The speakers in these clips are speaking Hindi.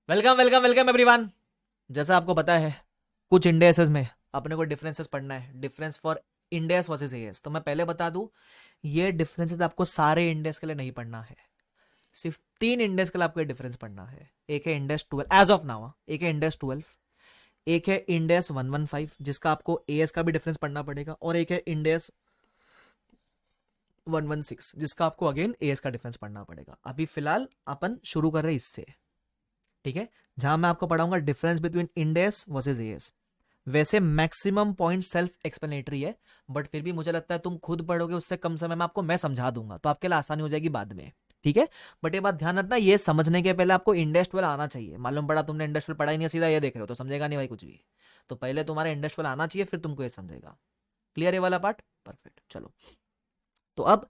Welcome welcome welcome everyone. जैसा आपको पता है कुछ इंडेसेस में अपने को डिफरेंसेस पढ़ना है, डिफरेंस फॉर इंडेस वर्सेस एएस। तो मैं पहले बता दूं, ये डिफरेंसेस आपको सारे इंडेस के लिए नहीं पढ़ना है, सिर्फ 3 इंडेस के लिए आपको ये डिफरेंस पढ़ना है। एक है इंडेस 12 एज ऑफ नाउ, एक है इंडेस 12, एक है इंडेस 115 जिसका आपको एएस का भी डिफरेंस पढ़ना पड़ेगा, और एक है इंडेस 116 जिसका आपको अगेन एएस का डिफरेंस पढ़ना पड़ेगा। अभी फिलहाल अपन शुरू कर रहे हैं इससे, ठीक है, जहां मैं आपको पढ़ाऊंगा डिफरेंस बिटवीन इंडेस वर्सेस एएस। वैसे मैक्सिमम पॉइंट सेल्फ एक्सप्लेनेटरी है, बट फिर भी मुझे लगता है तुम खुद पढ़ोगे उससे कम समय में आपको मैं समझा दूंगा, तो आपके लिए आसानी हो जाएगी बाद में, ठीक है। बट ये बात ध्यान रखना, ये समझने के पहले आपको इंडेस 12 आना चाहिए। मालूम पड़ा तुमने इंडेस 12 पढ़ा ही नहीं, सीधा ये देख रहे हो तो समझेगा नहीं भाई कुछ भी। तो पहले तुम्हारा इंडेस 12 आना चाहिए, फिर तुमको ये समझेगा। क्लियर है वाला पार्ट? परफेक्ट। चलो, तो अब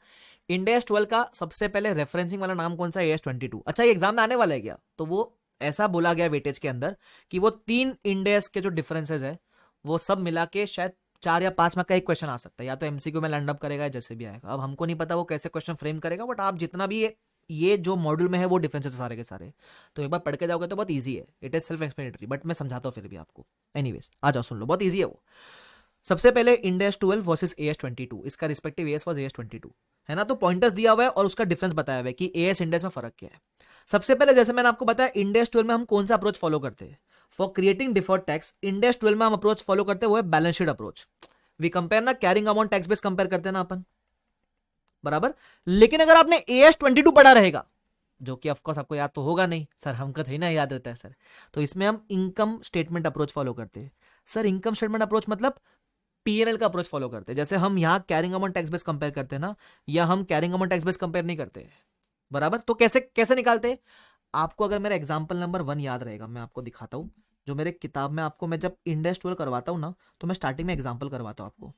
इंडेस 12 का सबसे पहले रेफरेंसिंग वाला नाम कौन सा है? AS22। अच्छा, ये एग्जाम में आने वाला है क्या? तो वो ऐसा बोला गया वेटेज के अंदर कि वो 3 इंडेस के जो डिफरेंसेस है वो सब मिला के शायद 4 या 5 मार्क का एक क्वेश्चन आ सकता है, या तो एमसीक्यू में लैंड अप करेगा, जैसे भी आएगा। अब हमको नहीं पता वो कैसे क्वेश्चन फ्रेम करेगा, बट आप जितना भी ये जो मॉड्यूल में है वो डिफरेंसेस है सारे के सारे, तो एक बार पढ़ के जाओगे तो बहुत ईजी है। It is self explanatory, but मैं समझाता हूँ फिर भी आपको। एनीवेज, आ जाओ सुन लो, बहुत ईजी है वो। सबसे पहले इंडेस 12 वर्सेस AS22, इसका रिस्पेक्टिव एएस वाज AS22, है ना। तो पॉइंटर्स दिया हुआ है और उसका डिफरेंस बताया हुआ है कि एएस इंडेस में फर्क क्या है। सबसे पहले जैसे मैंने आपको बताया, इंडेस 12 में हम कौन सा अप्रोच फॉलो करते हैं for creating deferred tax. Ind AS 12 में हम अप्रोच फॉलो करते हैं वो है balance sheet approach. We compare ना, carrying amount tax base compare करते हैं ना अपन, बराबर। लेकिन अगर आपने AS22 पढ़ा रहेगा, जो कि ऑफकोर्स आपको याद तो होगा नहीं सर, हमको थोड़ी ना याद रहता है सर, तो इसमें हम इनकम स्टेटमेंट अप्रोच फॉलो करते हैं। सर इनकम स्टेटमेंट अप्रोच मतलब पीएनएल का अप्रोच फॉलो करते हैं। जैसे हम यहाँ carrying amount tax base compare करते हैं ना, या हम carrying amount tax base compare नहीं करते, बराबर। तो कैसे कैसे निकालते हैं? आपको अगर मेरा एग्जांपल नंबर 1 याद रहेगा, मैं आपको दिखाता हूं। जो मेरे किताब में आपको, मैं जब इंडेस 12 करवाता हूं ना, तो मैं स्टार्टिंग में एग्जांपल करवाता हूं आपको।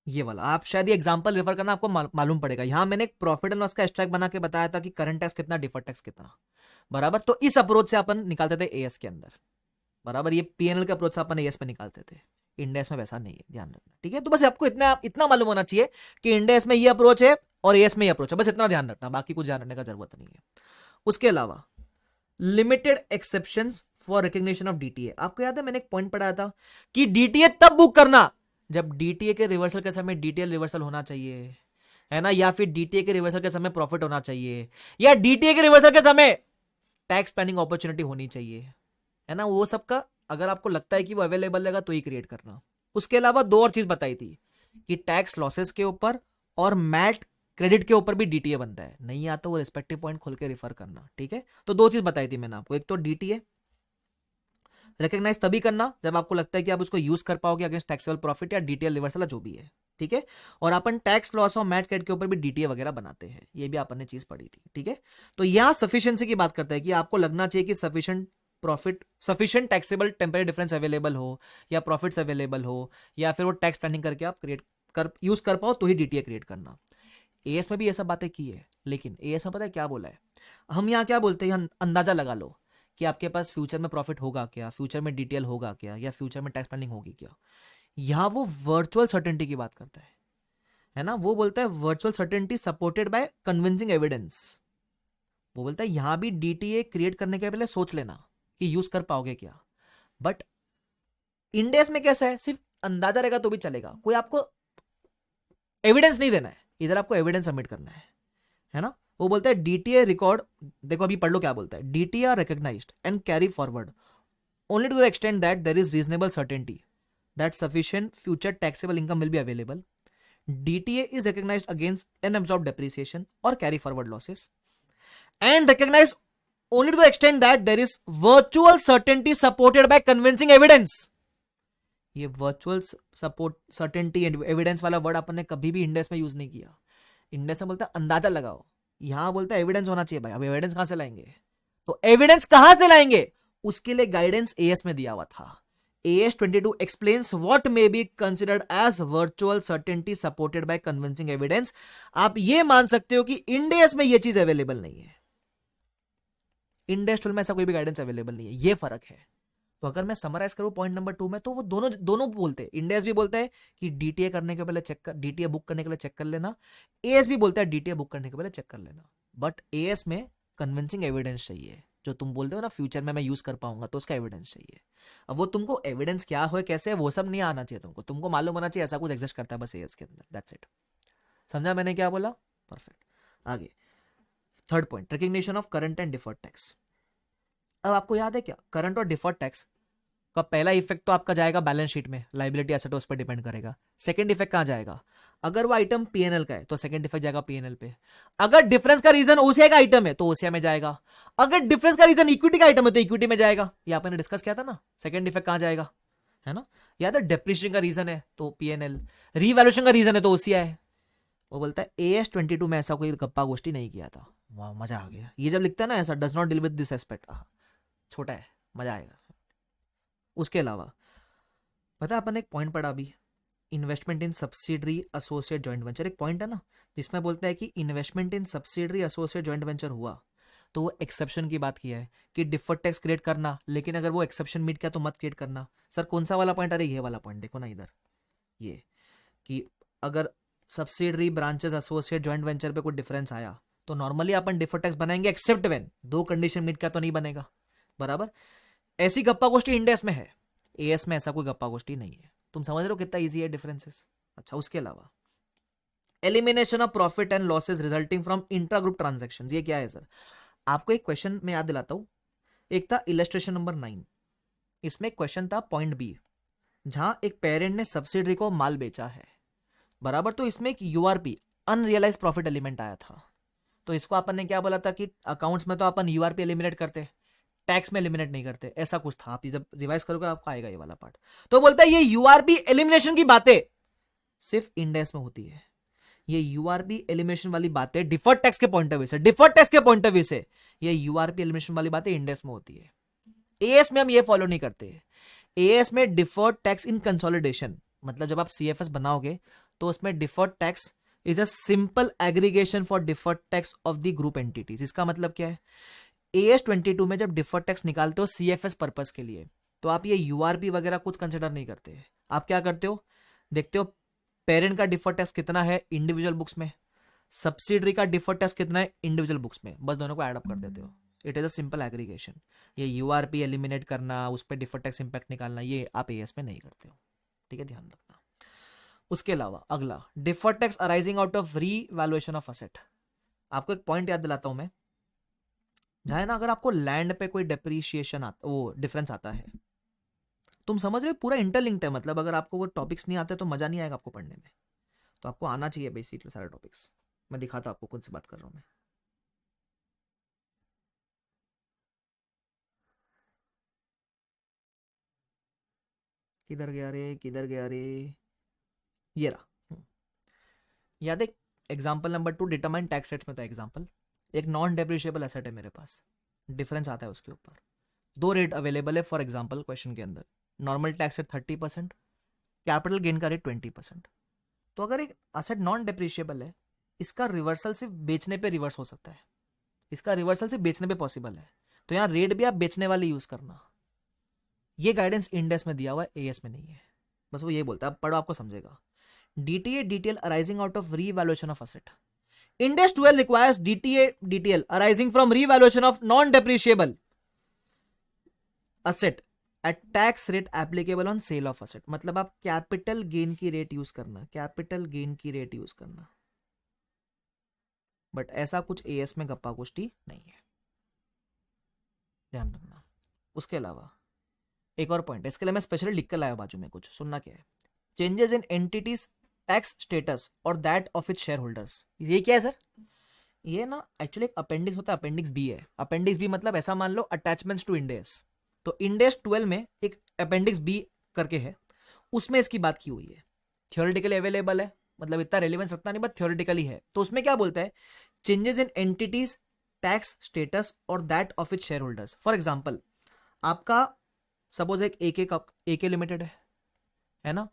ये वाला आप शायद ये एग्जांपल रेफर करना, आपको मालूम पड़ेगा। यहां मैंने एक प्रॉफिट एंड लॉस का एक्सट्रैक्ट बना के बताया था कि करंट टैक्स कितना, डिफर्ड टैक्स कितना, बराबर। तो इस अप्रोच से अपन निकालते थे एएस के अंदर, बराबर। ये पीएनएल के अप्रोच से अपन एएस पे निकालते थे, इंडेस में वैसा नहीं है, ध्यान रखना, ठीक है। तो बस आपको इतना इतना मालूम होना चाहिए कि इंडेस में ये अप्रोच है और एएस में ये अप्रोच है, बस इतना ध्यान रखना, बाकी कुछ ध्यान रखने का जरूरत नहीं है। उसके अलावा limited exceptions for recognition of DTA. आपको याद है मैंने एक पॉइंट पढ़ाया था कि डीटीए तब बुक करना जब डीटीए के रिवर्सल के समय डीटीएल रिवर्सल होना चाहिए, है ना, या फिर डीटीए के रिवर्सल के समय प्रॉफिट होना चाहिए, या डीटीए के रिवर्सल के समय टैक्स प्लानिंग अपॉर्चुनिटी होनी चाहिए, है ना। वो सब का अगर आपको लगता है कि वो अवेलेबल रहेगा तो ही क्रिएट करना। उसके अलावा 2 और चीज बताई थी कि टैक्स लॉसेस के ऊपर और मैट क्रेडिट के ऊपर भी डीटीए बनता है। नहीं आता वो रिस्पेक्टिव पॉइंट खोल के रिफर करना, ठीक है। तो 2 चीज बताई थी मैंने आपको, एक तो डीटीए रिकॉग्नाइज तभी करना जब आपको लगता है कि आप उसको यूज कर पाओगे अगेंस्ट टैक्सेबल प्रॉफिट या डीटीएल रिवर्सल जो भी है, ठीक है। और अपन टैक्स लॉस और मैट क्रेडिट के ऊपर भी डीटीए वगैरह बनाते हैं, ये भी अपन ने चीज पढ़ी थी, ठीक है। तो यहां सफिशिएंसी की बात करता है कि आपको लगना चाहिए कि sufficient profit, sufficient taxable temporary difference available हो, या प्रॉफिट्स अवेलेबल हो, या फिर वो टैक्स प्लानिंग करके आप क्रिएट कर यूज कर पाओ, तो ही डीटीए क्रिएट करना। एएस में भी ये सब बातें की है, लेकिन एएस में पता है क्या बोला है? हम यहाँ क्या बोलते हैं, अंदाजा लगा लो कि आपके पास फ्यूचर में प्रॉफिट होगा क्या, फ्यूचर में डिटेल होगा क्या, या फ्यूचर में टैक्स प्लानिंग होगी क्या। यहाँ वो वर्चुअल सर्टेनिटी की बात करता है ना। वो बोलता है virtual certainty supported by convincing evidence. वो बोलता है यहां भी डीटीए क्रिएट करने के पहले सोच लेना कि यूज कर पाओगे क्या। बट इंडेस में कैसा है, सिर्फ अंदाजा रहेगा तो भी चलेगा, कोई आपको एविडेंस नहीं देना है, इधर आपको एविडेंस सबमिट करना है ना। वो बोलता है डीटीए रिकॉर्ड, देखो अभी पढ़ लो क्या बोलता है, DTA are recognised and carry forward only to the extent that there is reasonable certainty that sufficient future taxable income will be available. DTA is recognized against unabsorbed depreciation or carry forward losses and recognized only to the extent that there is virtual certainty supported by convincing evidence. ये वर्चुअल सपोर्ट सर्टेनिटी एविडेंस वाला वर्ड अपन ने कभी भी इंडेस में यूज नहीं किया। इंडेस में बोलता है अंदाजा लगाओ, यहां बोलता है एविडेंस होना चाहिए। भाई अब एविडेंस कहां से लाएंगे? तो एविडेंस कहां से लाएंगे, उसके लिए गाइडेंस एएस में दिया हुआ था। AS22 explains what may be considered as virtual certainty supported by convincing evidence। आप ये मान सकते हो कि इंडेस में ये चीज अवेलेबल नहीं है, इंडेस में ऐसा कोई भी गाइडेंस अवेलेबल नहीं है, ये फर्क है। तो अगर मैं समराइज करूं पॉइंट नंबर 2 में, तो वो दोनों दोनों बोलते हैं, इंडेस भी बोलता है कि डीटीए करने के पहले चेक कर, डीटीए बुक करने के लिए चेक कर लेना, एएस भी बोलता है डीटीए बुक करने के पहले चेक कर लेना। बट एएस में कन्विंसिंग एविडेंस चाहिए, जो तुम बोलते हो ना फ्यूचर में मैं यूज कर पाऊंगा, तो उसका एविडेंस चाहिए। अब वो तुमको एविडेंस क्या हो कैसे है वो सब नहीं आना चाहिए, तुमको मालूम होना चाहिए ऐसा कुछ एग्जिस्ट करता है बस एएस के अंदर, दैट्स इट। समझा मैंने क्या बोला? परफेक्ट। आगे third point, recognition of current and deferred tax. अब आपको याद है क्या, करंट और डिफर्ड टैक्स का पहला इफेक्ट तो आपका जाएगा बैलेंस शीट में, लाइबिलिटी एसेट उस पर डिपेंड करेगा। सेकंड इफेक्ट कहां जाएगा? अगर वो आइटम पीएनएल का है तो सेकंड इफेक्ट जाएगा पीएनएल पे। अगर डिफरेंस का रीजन ओसीआई का आइटम है तो ओसीआई में जाएगा। अगर डिफरेंस का रीजन इक्विटी का आइटम है तो इक्विटी में जाएगा। ये आपने डिस्कस किया था ना, सेकंड इफेक्ट कहां जाएगा, है ना? याद है, डेप्रिसिएशन का रीजन है तो पीएनएल, रीवैल्यूएशन का रीजन है तो ओसीआई। वो बोलता है AS22 में ऐसा कोई गप्पा गोष्ठी नहीं किया था। वाह मजा आ गया, ये जब लिखता है ना ऐसा, does not deal with this aspect, छोटा है, मजा आएगा। उसके अलावा पता है अपन एक पॉइंट पढ़ा अभी, इन्वेस्टमेंट इन सब्सिडरी एसोसिएट जॉइंट वेंचर, एक पॉइंट है ना जिसमें बोलता है कि इन्वेस्टमेंट इन सब्सिडरी एसोसिएट जॉइंट वेंचर हुआ तो वो एक्सेप्शन की बात किया है कि डिफर्ड टैक्स क्रिएट करना, लेकिन अगर वो एक्सेप्शन मीट किया तो मत क्रिएट करना। सर कौन सा वाला पॉइंट? अरे ये वाला पॉइंट देखो ना इधर, ये कि अगर subsidiary branches associate joint venture पे कोई डिफरेंस आया तो नॉर्मली अपन डिफर्ड टैक्स बनाएंगे एक्सेप्ट व्हेन दो कंडीशन मीट किया तो नहीं बनेगा, बराबर। ऐसी गप्पा गोष्ठी इंडेस में है, एएस में ऐसा कोई गप्पा गोष्ठी नहीं है। तुम समझ रहे हो कितना इजी है डिफरेंसेस? अच्छा, उसके अलावा elimination of profit and losses resulting from intra group transaction, ये क्या है सर? आपको एक क्वेश्चन मैं याद दिलाता हूं, एक था इलस्ट्रेशन नंबर 9, इसमें एक क्वेश्चन था पॉइंट बी, जहां एक पेरेंट ने सब्सिडरी को माल बेचा है, बराबर। तो इसमें एक यूआरपी अनरियलाइज प्रॉफिट एलिमेंट आया था, तो इसको अपन ने क्या बोला था कि अकाउंट्स में तो अपन यूआरपी एलिमिनेट करते, टैक्स में एलिमिनेट नहीं करते, ऐसा कुछ था। आप जब रिवाइज करोगे आपको आएगा ये वाला पार्ट। तो बोलता है ये यूआरपी एलिमिनेशन की बातें सिर्फ इंडेस में होती है, ये यूआरपी एलिमिनेशन वाली बातें डिफर्ड टैक्स के पॉइंट ऑफ व्यू से, डिफर्ड टैक्स के पॉइंट ऑफ व्यू से ये यूआरपी एलिमिनेशन वाली बातें इंडेस में होती है। एएस में हम ये फॉलो नहीं करते। एएस में डिफर्ड टैक्स इन कंसोलिडेशन, मतलब जब आप सीएफएस बनाओगे तो उसमें deferred tax is a simple aggregation for deferred tax of the group entities. इसका मतलब क्या है, AS22 में जब डिफर्ड टैक्स निकालते हो सीएफएस पर्पस के लिए, तो आप ये यूआरपी वगैरह कुछ कंसिडर नहीं करते। आप क्या करते हो, देखते हो पेरेंट का डिफर्ड टैक्स कितना है इंडिविजुअल बुक्स में, सब्सिडरी का डिफर्ड टैक्स कितना है इंडिविजुअल बुक्स में, बस दोनों को एड अप कर देते हो। It is a simple aggregation. ये यूआरपी एलिमिनेट करना, उस पर डिफर्ड टैक्स इंपैक्ट निकालना, ये आप एएस में नहीं करते हो, ठीक है, ध्यान रखना। उसके अलावा अगला, deferred tax arising out of revaluation of asset. आपको एक पॉइंट याद दिलाता हूं मैं, जहां ना अगर आपको लैंड पे कोई डेप्रीशिएशन आता, वो डिफरेंस आता है, तुम समझ रहे हो पूरा इंटरलिंक्ड है, मतलब अगर आपको वो टॉपिक्स नहीं आते तो मजा नहीं आएगा आपको पढ़ने में, तो आपको आना चाहिए बेसिकली सारे टॉपिक्स। मैं दिखाता हूं आपको कौन सी बात कर रहा हूं मैं। किधर गया रे, किधर गया रे, ये रहा। याद है example number 2 determine tax rates में था एग्जाम्पल, एक नॉन डेप्रिशिएबल एसेट है मेरे पास, डिफरेंस आता है उसके ऊपर, दो रेट अवेलेबल है फॉर एग्जाम्पल क्वेश्चन के अंदर, normal tax rate 30%, capital gain का रेट 20%। तो अगर एक एसेट नॉन डेप्रिशिएबल है, इसका रिवर्सल सिर्फ बेचने पे रिवर्स हो सकता है, इसका रिवर्सल सिर्फ बेचने पे पॉसिबल है, तो यहाँ रेट भी आप बेचने वाले यूज करना। ये गाइडेंस इंडेस में दिया हुआ है, एएस में नहीं है, बस वो ये बोलता है, आप पढ़ो आपको समझेगा। DTA detail arising out of revaluation of asset. Index 12 requires DTA detail arising from revaluation of non-depreciable asset at tax rate applicable on sale of asset. मतलब आप कैपिटल गेन की रेट यूज करना, कैपिटल गेन की रेट यूज करना, बट ऐसा कुछ एएस में गप्पा गोष्ठी नहीं है, ध्यान रखना। उसके अलावा एक और पॉइंट, इसके लिए मैं स्पेशली लिख कर लाया बाजू में, कुछ सुनना क्या है, changes in entities tax status और that of its shareholders. ये क्या है सर? ये ना एक्चुअली एक अपेंडिक्स होता है, अपेंडिक्स बी है। अपेंडिक्स बी मतलब ऐसा मान लो अटैचमेंट्स टू इंडेस, तो इंडेस 12 में एक अपेंडिक्स बी करके है, उसमें इसकी बात की हुई है, थियोरेटिकली अवेलेबल है, मतलब इतना रेलिवेंस रखता नहीं बट थियोरेटिकली है। तो उसमें क्या बोलता है, changes in entities tax status और that of its shareholders. For example आपका सपोज एक एके लिमिटेड है ना,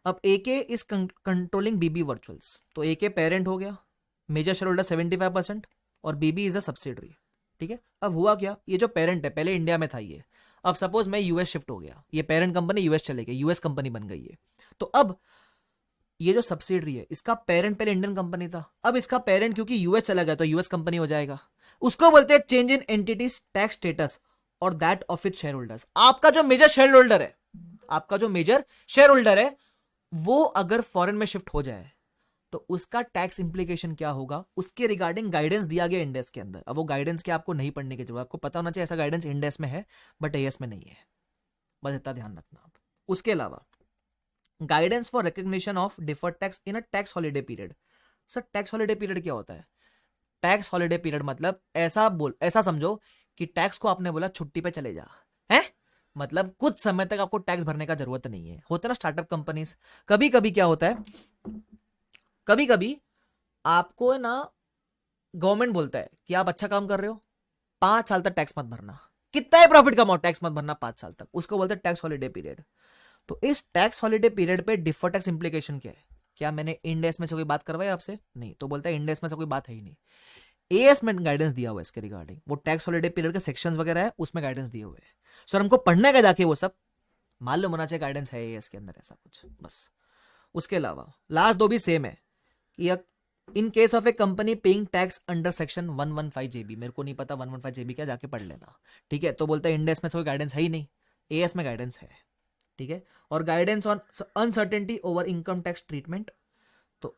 अब एके इज कंट्रोलिंग बीबी वर्चुअल्स, तो एके पेरेंट हो गया, मेजर शेयर होल्डर 75% और बीबी इज अ सब्सिडरी, ठीक है। अब हुआ क्या, ये जो पेरेंट है पहले इंडिया में था, ये अब सपोज मैं यूएस शिफ्ट हो गया, ये पेरेंट कंपनी यूएस चले गई, यूएस कंपनी बन गई है, तो अब ये जो सब्सिडरी है इसका पेरेंट पहले इंडियन कंपनी था, अब इसका पेरेंट क्योंकि यूएस चला गया तो यूएस कंपनी हो जाएगा। उसको बोलते हैं change in entities tax status और that of it shareholders. आपका जो मेजर शेयर होल्डर है, आपका जो मेजर शेयर होल्डर है वो अगर फॉरेन में शिफ्ट हो जाए तो उसका टैक्स इंप्लीकेशन क्या होगा, उसके रिगार्डिंग गाइडेंस दिया गया इंडेस के अंदर। अब वो गाइडेंस के आपको नहीं पढ़ने की जरूरत, आपको पता होना चाहिए ऐसा गाइडेंस इंडेस में है बट एएस में नहीं है, बस इतना ध्यान रखना आप। उसके अलावा guidance for recognition of deferred tax in a tax holiday period. Sir tax holiday period क्या होता है? टैक्स हॉलिडे पीरियड मतलब ऐसा समझो कि टैक्स को आपने बोला छुट्टी पे चले जा, है मतलब कुछ समय तक आपको टैक्स भरने का जरूरत नहीं है। होता है ना स्टार्टअप कंपनीज, कभी कभी क्या होता है, कभी कभी आपको ना गवर्नमेंट बोलता है कि आप अच्छा काम कर रहे हो, 5 साल तक टैक्स मत भरना, कितना ही प्रॉफिट कमाओ टैक्स मत भरना 5 साल तक, उसको बोलते हैं टैक्स हॉलिडे पीरियड। तो इस टैक्स हॉलिडे पीरियड पे डिफर्ड टैक्स इंप्लीकेशन क्या है? क्या मैंने इंडेस में से कोई बात करवाई आपसे? नहीं, तो बोलता है इंडेस में से कोई बात है ही नहीं। एएस में गाइडेंस दिया हुआ है इसके रिगार्डिंग, वो टैक्स हॉलिडे पीरियड के सेक्शंस वगैरह है उसमें गाइडेंस दिए हुए हैं। सर हमको पढ़ने का जाके वो सब मालूम होना चाहिए गाइडेंस है एएस के अंदर ऐसा कुछ, बस। उसके अलावा लास्ट दो भी सेम है कि इन case of A company paying tax under section 115 जेबी, मेरे को नहीं पता 115 जेबी क्या, जाके पढ़ लेना, ठीक है। तो बोलता है इंडेस में कोई गाइडेंस है ही नहीं, एएस में गाइडेंस है, ठीक है। और guidance on uncertainty over income tax treatment, तो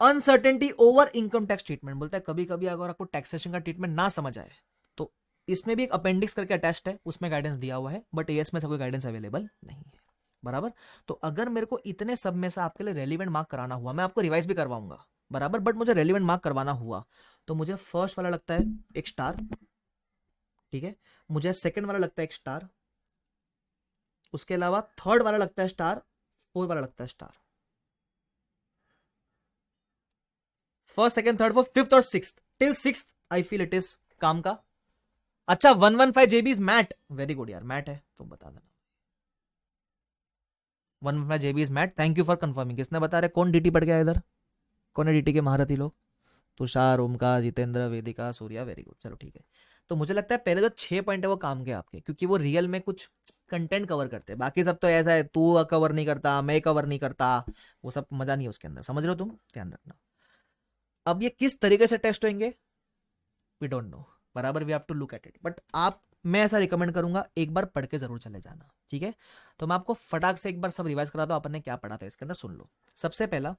uncertainty over income tax treatment बोलता है कभी कभी अगर आपको टैक्सेशन का ट्रीटमेंट ना समझ आए तो इसमें भी एक अपेंडिक्स करके अटैच्ड है, उसमें गाइडेंस दिया हुआ है, बट एएस में से कोई गाइडेंस अवेलेबल नहीं है, बराबर। तो अगर मेरे को इतने सब में से आपके लिए रेलिवेंट मार्क कराना हुआ, मैं आपको रिवाइज भी करवाऊंगा, बराबर, बट मुझे रेलिवेंट मार्क करवाना हुआ तो मुझे फर्स्ट वाला लगता है एक स्टार, ठीक है, मुझे सेकंड वाला लगता है एक स्टार, उसके अलावा थर्ड वाला लगता है स्टार, फोर्थ वाला लगता है star, first second third fourth fifth और sixth, till sixth I feel it is काम का। अच्छा 115 JB is MAT, very good यार, मैट है तो बता देना, 115 JB is MAT, thank you for confirming. किसने बता रहे, कौन डीटी पढ़ गया इधर, कौन है डीटी के महारथी लोग? तुषार, ओमकार, जितेंद्र, वेदिका, सूर्या, वेरी गुड, चलो ठीक है। तो मुझे लगता है पहले जो 6 पॉइंट है वो काम के आपके, क्योंकि वो रियल में कुछ कंटेंट कवर करते हैं, बाकी सब तो ऐसा है तू कवर नहीं करता, मैं कवर नहीं करता, वो सब मजा नहीं है उसके अंदर, समझ रहे हो तुम, ध्यान रखना। अब ये किस तरीके से टेस्ट होंगे वी डोंट नो, बराबर, we have to look at it, but आप, मैं ऐसा रिकमेंड करूंगा एक बार पढ़ के जरूर चले जाना, ठीक है। तो मैं आपको फटाक से एक बार सब रिवाइज करा दो, अपन ने क्या पढ़ा था इसके अंदर, सुन लो। सबसे पहला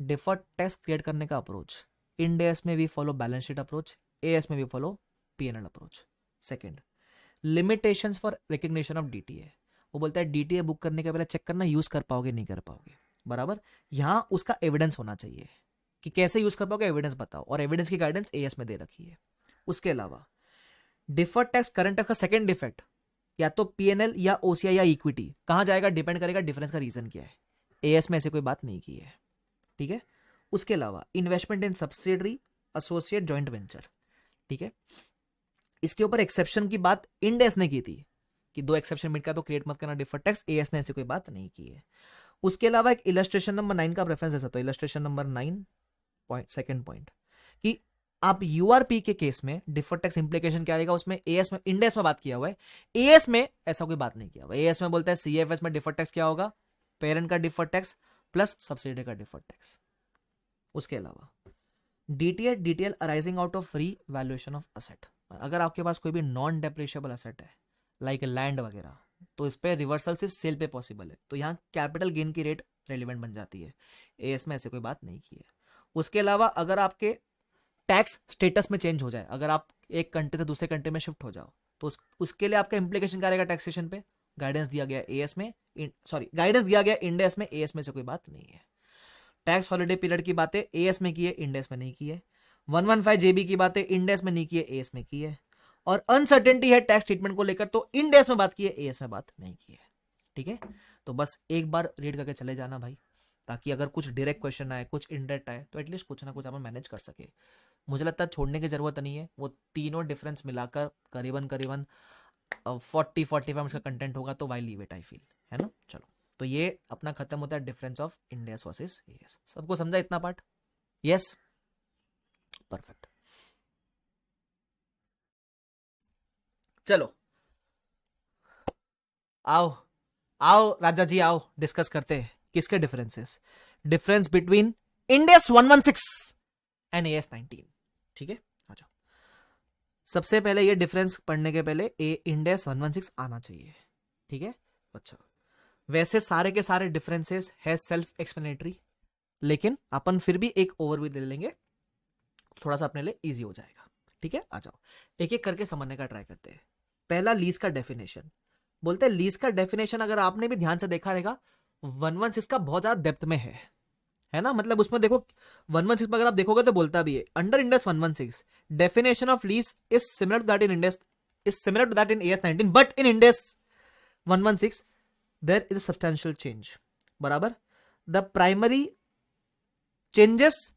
डिफर्ड टैक्स क्रिएट करने का अप्रोच, इंडेस में we follow balance sheet approach, AS में we follow PNL approach. Second, limitations for recognition of DTA, वो बोलता है डीटीए बुक करने के पहले चेक करना यूज कर पाओगे नहीं कर पाओगे, बराबर, यहां उसका एविडेंस होना चाहिए कि कैसे यूज कर पाओगे, एविडेंस बताओ, और एविडेंस की गाइडेंस एएस में दे रखी है। उसके अलावा डिफर्ड टैक्स करंट टैक्स का सेकंड डिफेक्ट या तो पीएनएल या ओसीआई या इक्विटी, कहां जाएगा डिपेंड करेगा डिफरेंस का रीजन क्या है, एएस में ऐसे कोई बात नहीं की है, ठीक है। उसके अलावा इन्वेस्टमेंट इन सब्सिडरी, एसोसिएट, जॉइंट वेंचर, ठीक है, इसके ऊपर एक्सेप्शन की बात इंडेस ने की थी कि 2 एक्सेप्शन मिट का तो क्रिएट मत करना डिफर्ड टैक्स, एएस ने ऐसी कोई बात नहीं की है। उसके अलावा एक इलस्ट्रेशन नंबर 9 का रेफरेंस दे सकते हो, illustration number 9 point, second point, कि आप यूआरपी के केस में डिफर्ड टैक्स इंप्लीकेशन क्या आएगा, उसमें एएस में, इंडेस में बात किया हुआ है, एएस में ऐसा कोई बात नहीं किया हुआ, एएस में बोलता है सीएफएस में डिफर्ड टैक्स क्या होगा, पेरेंट का डिफर्ड टैक्स प्लस सब्सिडी का डिफर्ड टैक्स। उसके अलावा DTA, detail arising out of free valuation of asset, अगर आपके पास कोई भी नॉन डेप्रिशिएबल असेट है लाइक लैंड वगैरह, तो इस पे रिवर्सल सिर्फ सेल पे पॉसिबल है, तो यहाँ कैपिटल गेन की रेट रेलिवेंट बन जाती है, एएस में ऐसे कोई बात नहीं की है। उसके अलावा अगर आपके टैक्स स्टेटस में चेंज हो जाए, अगर आप एक कंट्री से दूसरे कंट्री में शिफ्ट हो जाओ, तो उसके लिए आपका इंप्लीकेशन क्या रहेगा टैक्सेशन पे, गाइडेंस दिया गया एएस में, सॉरी गाइडेंस दिया गया इंडेस में, एएस में से कोई बात नहीं है। टैक्स हॉलिडे पीरियड की बातें एएस में की है, इंडेस में नहीं की है। 115 जेबी की बातें इंडेस में नहीं की है, एएस में की है। और अनसर्टेनिटी है टैक्स ट्रीटमेंट को लेकर, तो इंडेस में बात की है, एएस में बात नहीं की है, ठीक है। तो बस एक बार रीड करके चले जाना भाई, ताकि अगर कुछ डायरेक्ट क्वेश्चन आए, कुछ इनडायरेक्ट आए, तो एटलीस्ट कुछ ना कुछ अपन मैनेज कर सके। मुझे लगता है छोड़ने की जरूरत नहीं है, वो तीनों डिफरेंस मिलाकर करीबन 40-45 मिनट्स का कंटेंट होगा, तो why leave it, I feel, है ना। चलो, तो ये अपना खत्म होता है difference of Ind AS versus AS. सबको समझा इतना पार्ट? Yes, perfect. चलो आओ आओ राजा जी, आओ डिस्कस करते हैं किसके differences, difference between end S 116 and AS 19। ठीक है, आ जाओ। सबसे पहले ये डिफरेंस पढ़ने के पहले इंड एस 116 आना चाहिए। ठीक है, अच्छा। वैसे सारे के सारे डिफरेंसेस है सेल्फ एक्सप्लेनेटरी, लेकिन अपन फिर भी एक ओवरव्यू दे लेंगे, थोड़ा सा अपने लिए इजी हो जाएगा। ठीक है, आ जाओ एक एक करके समझने का ट्राई करते हैं। पहला लीज का डेफिनेशन, बोलते हैं लीज का डेफिनेशन अगर आपने भी ध्यान से देखा रहेगा 116 का बहुत ज्यादा डेप्थ में है ना, मतलब उसमें देखो 116 में अगर आप देखोगे तो बोलता भी है under Ind AS 116 definition of lease is similar to that in Ind AS, is similar to that in AS 19, but in Ind AS 116 there is a substantial change. बराबर, the primary changes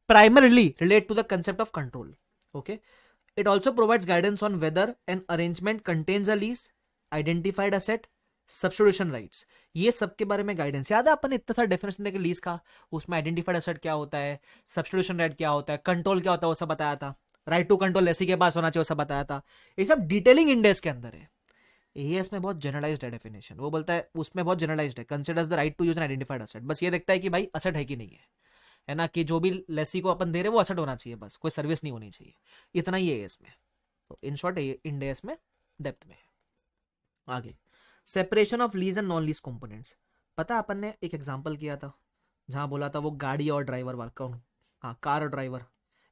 primarily relate to the concept of control. Okay, it also provides guidance on whether an arrangement contains a lease, identified asset, substitution rights. ये सब के बारे में गाइडेंस याद है, अपन इतना सारा डेफिनेशन देखे लीज का, उसमें आइडेंटिफाइड एसेट क्या होता है, सब्स्टिट्यूशन राइट क्या होता है, कंट्रोल क्या होता है, वो सब बताया था। राइट टू कंट्रोल लेसी के पास होना चाहिए, वो सब बताया था। ये सब डिटेलिंग इंडेस के अंदर है। AS में बहुत जनरलाइज्ड है डेफिनेशन, वो बोलता है उसमें बहुत जनरलाइज्ड है, considers the right to use an identified asset, बस ये देखता है कि भाई असेट है कि नहीं है ना, कि जो भी लेसी को अपन दे रहे वो असेट होना चाहिए, बस कोई सर्विस नहीं होनी चाहिए, इतना ही है AS में। तो इन शॉर्ट इंड AS में डेप्थ में है। आगे separation of lease and non lease components, पता है अपन ने एक एग्जांपल किया था जहां बोला था वो गाड़ी और ड्राइवर वाला, हाँ कार और ड्राइवर,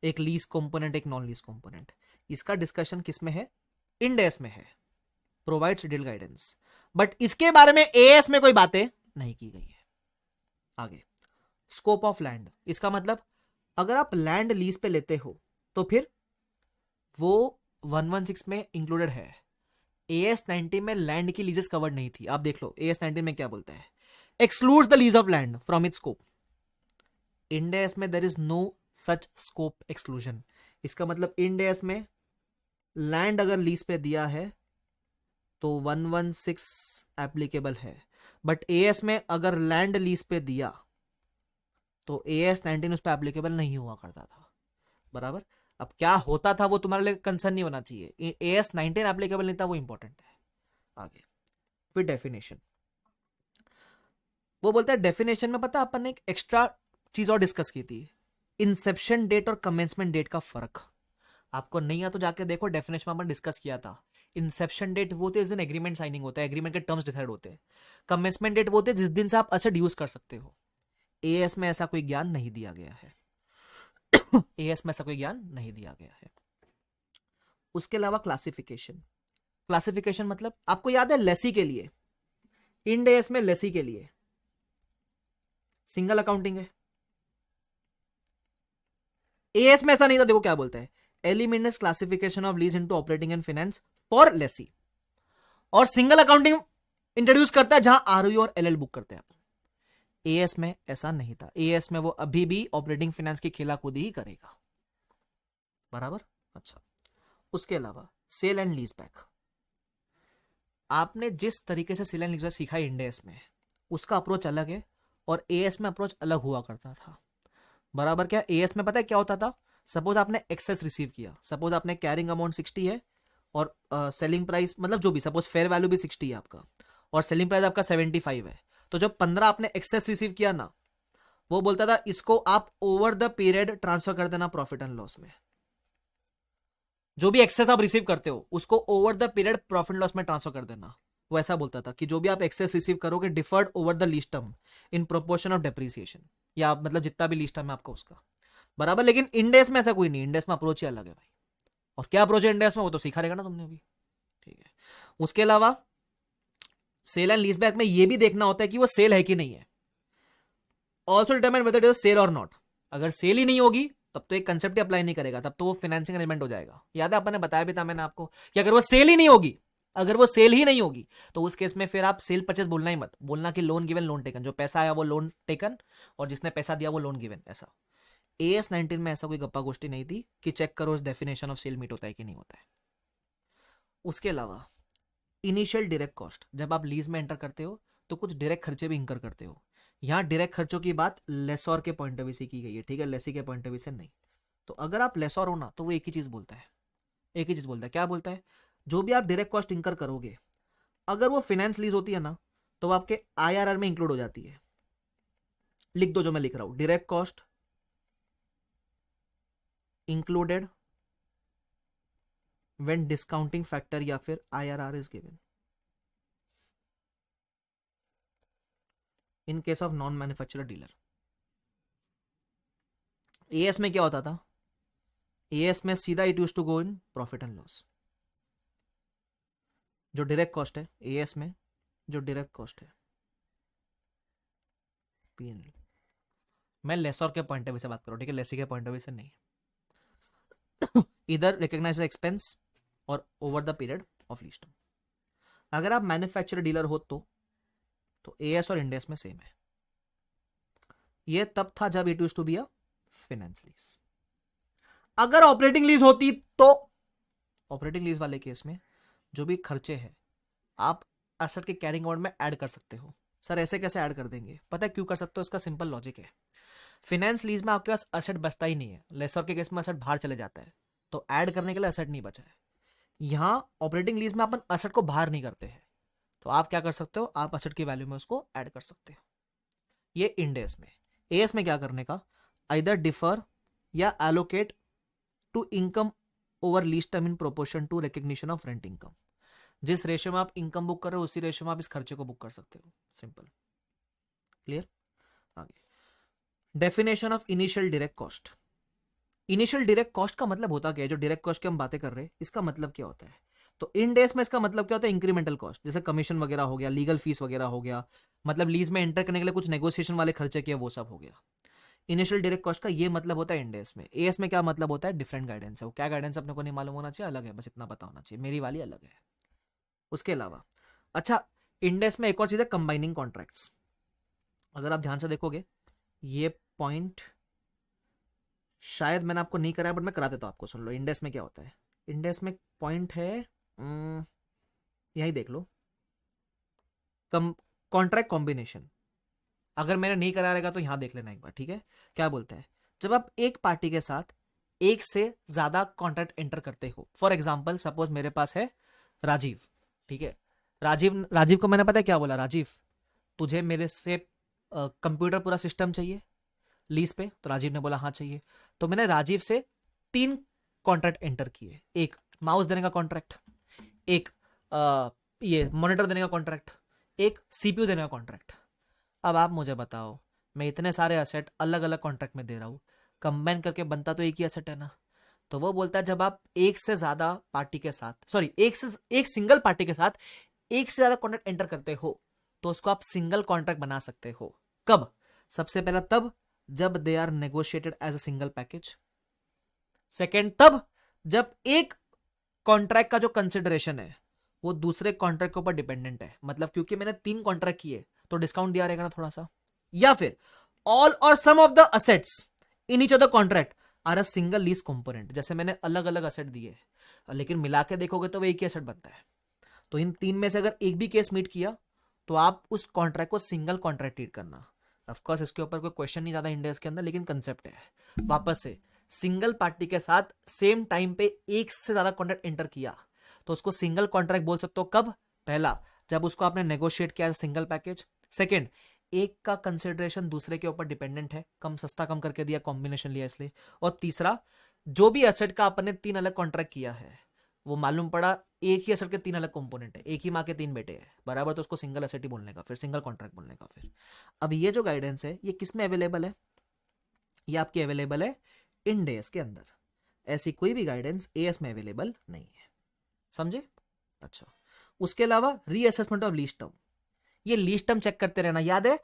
एक लीज कंपोनेंट एक नॉन लीज कंपोनेंट। इसका डिस्कशन किसमें है, इंड AS में है, प्रोवाइड्स डिटेल गाइडेंस, बट इसके बारे में AS में कोई बातें नहीं की गई है। आगे स्कोप ऑफ लैंड, इसका मतलब अगर आप लैंड लीज पे लेते हो तो फिर वो 116 में इंक्लूडेड है। AS 19 में लैंड की लीजेस कवर्ड नहीं थी, आप देख लो AS 19 में क्या बोलता है, excludes the lease of land from its scope. Ind AS में there is no such scope exclusion. इसका मतलब इंड AS में लैंड अगर लीज पे दिया है तो 116 एप्लीकेबल है, बट AS में अगर लैंड लीज पे दिया तो AS 19 उस पर एप्लीकेबल नहीं हुआ करता था। बराबर, अब क्या होता था वो तुम्हारे लिए कंसर्न नहीं होना चाहिए, AS 19 एप्लीकेबल नहीं था, वो इंपॉर्टेंट है। आगे फिर डेफिनेशन, वो बोलता है डेफिनेशन में पता अपन ने एक एक्स्ट्रा चीज और डिस्कस की थी, इंसेप्शन डेट और कमेंसमेंट डेट का फर्क। आपको नहीं आ तो जाके देखो, डेफिनेशन में अपन डिस्कस किया था। इंसेप्शन डेट वो होती है जिस दिन एग्रीमेंट साइनिंग होता है, एग्रीमेंट के टर्म्स डिसाइड होते हैं। कमेंसमेंट डेट वो होती है जिस दिन से आप असेट यूज कर सकते हो। AS में ऐसा कोई ज्ञान नहीं दिया गया है। AS में ऐसा कोई ज्ञान नहीं दिया गया है। उसके अलावा क्लासिफिकेशन, क्लासिफिकेशन मतलब आपको याद है लेसी के लिए, इंड AS में लेसी के लिए सिंगल अकाउंटिंग है, AS में ऐसा नहीं था। देखो क्या बोलता है, eliminates classification of lease into operating and finance for lessee, और सिंगल अकाउंटिंग इंट्रोड्यूस करता है जहां ROE और LL बुक करते हैं। AS में ऐसा नहीं था, AS में वो अभी भी ऑपरेटिंग फाइनेंस की खेलाकूदी ही करेगा। बराबर, अच्छा। उसके अलावा सेल एंड लीज बैक, आपने जिस तरीके से सेल एंड लीज बैक सीखा इंड AS में, उसका अप्रोच अलग है और AS में अप्रोच अलग हुआ करता था। बराबर, क्या AS में पता है क्या होता था, सपोज आपने एक्सेस रिसीव किया, सपोज आपने कैरिंग अमाउंट 60 है और सेलिंग प्राइस मतलब जो भी, सपोज फेयर वैल्यू भी 60 है आपका और सेलिंग प्राइस आपका 75 है, तो जब 15 आपने एक्सेस रिसीव किया ना, वो बोलता था इसको आप ओवर द पीरियड ट्रांसफर कर देना प्रॉफिट एंड लॉस में। जो भी एक्सेस आप रिसीव करते हो उसको over the period profit loss में ट्रांसफर कर देना। वो ऐसा बोलता था कि जो भी आप एक्सेस रिसीव करोगे deferred over the lease term in proportion of depreciation, या मतलब जितना भी लीज टर्म है आपका उसका। बराबर, लेकिन इंड AS में ऐसा कोई नहीं, इंड AS में अप्रोच ही अलग है भाई। और क्या अप्रोच है इंड AS में वो तो सीखा रहेगा ना तुमने अभी, ठीक है। उसके अलावा सेल एंड लीज बैक में ये भी देखना होता है कि वो सेल है कि नहीं है। Also determine whether it is sale और नॉट। अगर सेल ही नहीं होगी तब तो एक कंसेप्ट ही अप्लाई नहीं करेगा, तब तो वो फाइनेंसिंग अरेंजमेंट हो जाएगा। याद है अपन ने बताया भी था मैंने आपको कि अगर वो सेल ही नहीं होगी, अगर वो सेल ही नहीं होगी तो उस केस में फिर आप सेल परचेस बोलना ही मत, बोलना कि लोन गिवन लोन टेकन, जो पैसा आया वो लोन टेकन और जिसने पैसा दिया वो लोन गिवन। ऐसा AS 19 में ऐसा कोई गप्पा गोष्ठी नहीं थी कि चेक करो इस डेफिनेशन ऑफ सेल मीट होता है कि नहीं होता है। उसके अलावा इनिशियल डायरेक्ट कॉस्ट, जब आप लीज में एंटर करते हो तो कुछ डायरेक्ट खर्चे भी इंकर करते हो। यहां डायरेक्ट खर्चों की बात लेसोर के पॉइंट ऑफ व्यू से की गई है, ठीक है, लेसी के पॉइंट ऑफ व्यू से नहीं। तो अगर आप लेसोर हो ना तो वो एक ही चीज बोलता है, एक ही चीज बोलता है, क्या बोलता है, जो भी आप डायरेक्ट कॉस्ट इंकर करोगे अगर वो फाइनेंस लीज होती है ना तो वो आपके आईआरआर में इंक्लूड हो जाती है। लिख दो जो मैं लिख रहा हूं, direct cost included when discounting factor या फिर IRR is given in case of non manufacturer dealer. AS में क्या होता था, एएस में सीधा it use to go in profit and loss. जो डायरेक्ट कॉस्ट है एएस में, जो डायरेक्ट कॉस्ट है पीएनएल, मैं लेसर के पॉइंट ऑफ व्यू से बात करूं, ठीक है, लेसी के पॉइंट ऑफ व्यू से नहीं। इधर रिकॉग्नाइज एक्सपेंस और over the period of lease term. अगर आप मैन्युफैक्चरर डीलर हो तो एएस और इंडेस में सेम है। ये तब था जब it used to be a finance lease. अगर ऑपरेटिंग लीज होती तो ऑपरेटिंग लीज वाले केस में जो भी खर्चे हैं आप एसेट के कैरिंग अमाउंट में ऐड कर सकते हो। सर ऐसे कैसे ऐड कर देंगे, पता है क्यों कर सकते हो, इसका सिंपल लॉजिक है। फाइनेंस लीज में आपके पास एसेट बचता ही नहीं है, लेसर के केस में एसेट बाहर चले जाता है, तो ऐड करने के लिए एसेट नहीं बचा है। यहां ऑपरेटिंग लीज में अपन एसेट को बाहर नहीं करते हैं, तो आप क्या कर सकते हो, आप एसेट की वैल्यू में उसको ऐड कर सकते हो। ये इंडेस में। एएस में क्या करने का, आइदर डिफर या allocate to income over lease term in proportion to recognition of rent income. जिस रेशियो में आप इनकम बुक कर रहे हो उसी रेशियो में आप इस खर्चे को बुक कर सकते हो। Simple, clear. आगे definition of initial direct cost. Initial direct cost का मतलब होता क्या है, जो डायरेक्ट कॉस्ट की हम बातें कर रहे हैं इसका मतलब क्या होता है। तो इन डेस में इसका मतलब क्या होता है, इंक्रीमेंटल कॉस्ट, जैसे कमीशन वगैरह हो गया, लीगल फीस वगैरह हो गया, मतलब लीज में एंटर करने के लिए कुछ नेगोशिएशन वाले खर्चे किए, वो सब हो गया। इनिशियल डायरेक्ट कॉस्ट का ये मतलब होता है इंडेस में। एएस में क्या मतलब होता है, डिफरेंट गाइडेंस है। वो क्या गाइडेंस अपने को नहीं मालूम होना चाहिए, अलग है, बस इतना पता होना चाहिए, मेरी वाली अलग है। उसके अलावा अच्छा, इंडेस में एक और चीज है, कंबाइनिंग कॉन्ट्रैक्ट्स। अगर आप ध्यान से देखोगे ये पॉइंट शायद मैंने आपको नहीं कराया, बट मैं करा देता हूं आपको, सुन लो। इंडेस में क्या होता है, इंडेस में पॉइंट है, यही देख लो, कॉन्ट्रैक्ट कॉम्बिनेशन। अगर मैंने नहीं करा रहेगा तो यहां देख लेना एक बार, ठीक है। क्या बोलता है, जब आप एक पार्टी के साथ एक से ज्यादा कॉन्ट्रैक्ट एंटर करते हो, फॉर एग्जाम्पल सपोज मेरे पास है राजीव, ठीक है। राजीव को मैंने पता है क्या बोला, राजीव तुझे मेरे से कंप्यूटर पूरा सिस्टम चाहिए लीज पे, तो राजीव ने बोला हाँ चाहिए। तो मैंने राजीव से 3 कॉन्ट्रैक्ट एंटर किए, एक माउस देने का कॉन्ट्रैक्ट, एक ये मॉनिटर देने का कॉन्ट्रैक्ट, एक सीपीयू देने का कॉन्ट्रैक्ट। अब आप मुझे बताओ, मैं इतने सारे असेट अलग अलग कॉन्ट्रैक्ट में दे रहा हूं, कंबाइन करके बनता तो एक ही असेट है ना। तो वो बोलता है जब आप एक से ज्यादा पार्टी के साथ, सॉरी एक सिंगल पार्टी के साथ एक से ज्यादा कॉन्ट्रैक्ट एंटर करते हो तो उसको आप सिंगल कॉन्ट्रैक्ट बना सकते हो। कब, सबसे पहला तब जब they are negotiated as a single package. Second तब जब एक कॉन्ट्रैक्ट का जो कंसिडरेशन है वो दूसरे कॉन्ट्रैक्ट के ऊपर डिपेंडेंट है, मतलब क्योंकि मैंने 3 कॉन्ट्रैक्ट किए तो डिस्काउंट दिया रहेगा ना थोड़ा सा। या फिर ऑल और some of the assets in each of the contract are a single lease component, जैसे मैंने अलग अलग असेट दिए लेकिन मिला के देखोगे तो वो एक ही असेट बनता है। तो इन 3 में से अगर एक भी केस मीट किया तो आप उस कॉन्ट्रैक्ट को सिंगल कॉन्ट्रैक्ट ट्रीट करना। ऑफकोर्स इसके ऊपर कोई क्वेश्चन नहीं ज्यादा इंडिया के अंदर, लेकिन कंसेप्ट है। वापस से सिंगल पार्टी के साथ सेम टाइम पे एक से ज्यादा कॉन्ट्रैक्ट एंटर किया तो उसको सिंगल कॉन्ट्रैक्ट बोल सकते हो। कब, पहला जब उसको आपने नेगोशिएट किया सिंगल पैकेज। सेकेंड, एक का कंसिडरेशन दूसरे के ऊपर डिपेंडेंट है, कम सस्ता कम करके दिया, कॉम्बिनेशन लिया इसलिए। और तीसरा, जो भी एसेट का अपन ने 3 अलग कॉन्ट्रैक्ट किया है वो मालूम पड़ा एक ही एसेट के 3 अलग कंपोनेंट है, एक ही माँ के 3 बेटे हैं बराबर, तो उसको सिंगल एसेट ही बोलने का, फिर सिंगल कॉन्ट्रैक्ट बोलने का। फिर अब ये जो गाइडेंस है ये किस में अवेलेबल है, ये आपकी अवेलेबल है इंडेस के अंदर। ऐसी कोई भी गाइडेंस एएस में अवेलेबल नहीं है, समझे। अच्छा, उसके अलावा रीअसेसमेंट ऑफ लीज टर्म, ये लीज टर्म चेक करते रहना, याद है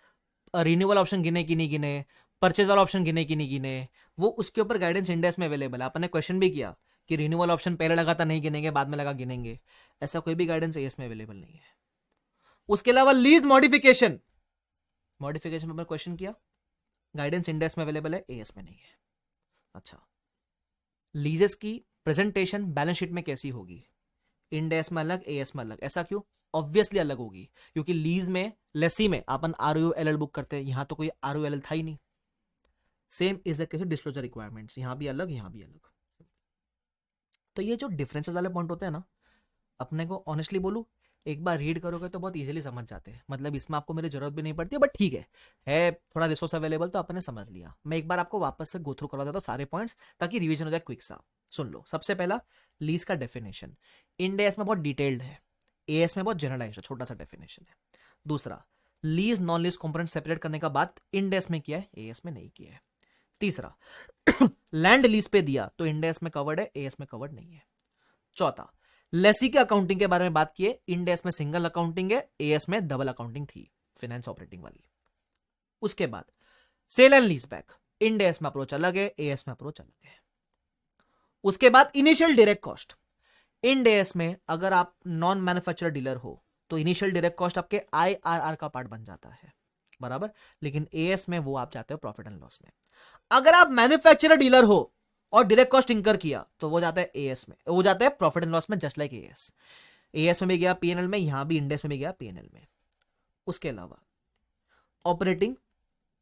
रिन्यूअल ऑप्शन गिने कि नहीं गिने, परचेज वाला ऑप्शन गिने कि नहीं गिने, वो उसके ऊपर गाइडेंस इंडेस में अवेलेबल है। आपने क्वेश्चन भी किया कि रिन्यूअल ऑप्शन पहले लगा था नहीं गिनेंगे, बाद में लगा गिनेंगे, ऐसा कोई भी गाइडेंस एएस में अवेलेबल नहीं है। उसके अलावा लीज मॉडिफिकेशन, मॉडिफिकेशन में क्वेश्चन किया, गाइडेंस इंडेस में अवेलेबल है, एएस में नहीं है। अच्छा, लीजेस की प्रेजेंटेशन बैलेंस शीट में कैसी होगी, इंडेस में अलग एएस में अलग, ऐसा क्यों, ऑब्वियसली अलग होगी क्योंकि लीज में लेसी में अपन आरओएलएल बुक करते हैं, यहां तो कोई आरओएलएल था ही नहीं। Same is the case disclosure requirements, यहां भी अलग यहां भी अलग। तो ये जो डिफरेंसेस वाले पॉइंट होते हैं ना, अपने को ऑनेस्टली बोलूं एक बार रीड करोगे तो बहुत इजीली समझ जाते हैं, मतलब इसमें आपको मेरी जरूरत भी नहीं पड़ती है, बट ठीक है थोड़ा रिसोर्स अवेलेबल तो आपने समझ लिया। मैं एक बार आपको वापस से गो थ्रू करवा देता हूँ सारे पॉइंट्स, ताकि रिवीजन हो जाए क्विक सा। सुन लो, सबसे पहला लीज का डेफिनेशन इंड एएस में बहुत डिटेल्ड है, एएस में बहुत जनरलाइज्ड है, छोटा सा डेफिनेशन है। दूसरा, lease non lease component separate करने का बात इंड एएस में किया है, एएस में नहीं किया है। तीसरा, लैंड लीज पे दिया तो इंड एएस में कवर्ड है, एएस में कवर्ड नहीं है। चौथा, लेसी के अकाउंटिंग के बारे में बात की है, इंड एएस में सिंगल अकाउंटिंग है, एएस में डबल अकाउंटिंग थी, फाइनेंस ऑपरेटिंग वाली। उसके बाद sale and lease back, Ind AS में अप्रोच अलग है, एएस में अप्रोच अलग है। उसके बाद initial direct cost, Ind AS में अगर आप नॉन मैन्युफैक्चरर डीलर हो तो इनिशियल डायरेक्ट कॉस्ट आपके आईआरआर का पार्ट बन जाता है, बराबर, लेकिन एएस में वो आप जाते हो प्रॉफिट एंड लॉस में। अगर आप मैन्युफैक्चरर डीलर हो और डायरेक्ट कॉस्ट इंकर किया तो वो जाता है एएस में, वो जाता है प्रॉफिट एंड लॉस में, जस्ट लाइक एएस। एएस में भी गया पीएनएल में, यहां भी इंडेस में भी गया पीएनएल में। उसके अलावा ऑपरेटिंग